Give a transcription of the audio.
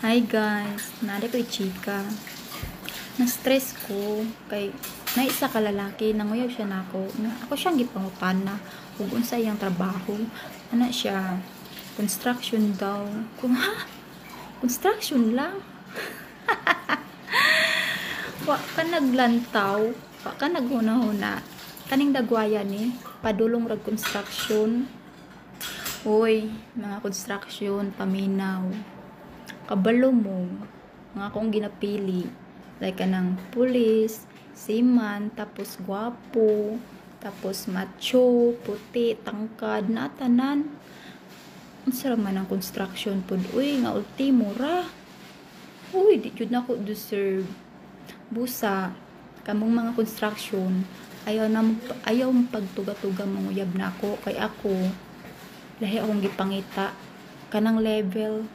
Hi guys, nari ko'y chika. Na-stress ko kay naisa ka lalaki, nanguyaw siya nako. Ako siyang gipangutana ug unsa iyang trabaho. Ana siya, construction daw. Kung ha? Construction lang? Wa ka naglantaw, wa ka naghuna-huna. Kaning dagwaya ni, padulong rag construction. Uy, mga construction, paminaw. Kabalo mo, mga akong ginapili. Like kanang pulis, seaman, tapos gwapo, tapos macho, puti, tangkad, natanan. Ang sarap man ang construction pod. Uy, nga ultimo ra. Uy, di jud na ko deserve. Busa, kamong mga construction, ayaw pagtuga-tuga manguyab na ako. Kay ako, lahi akong gipangita. Kanang level,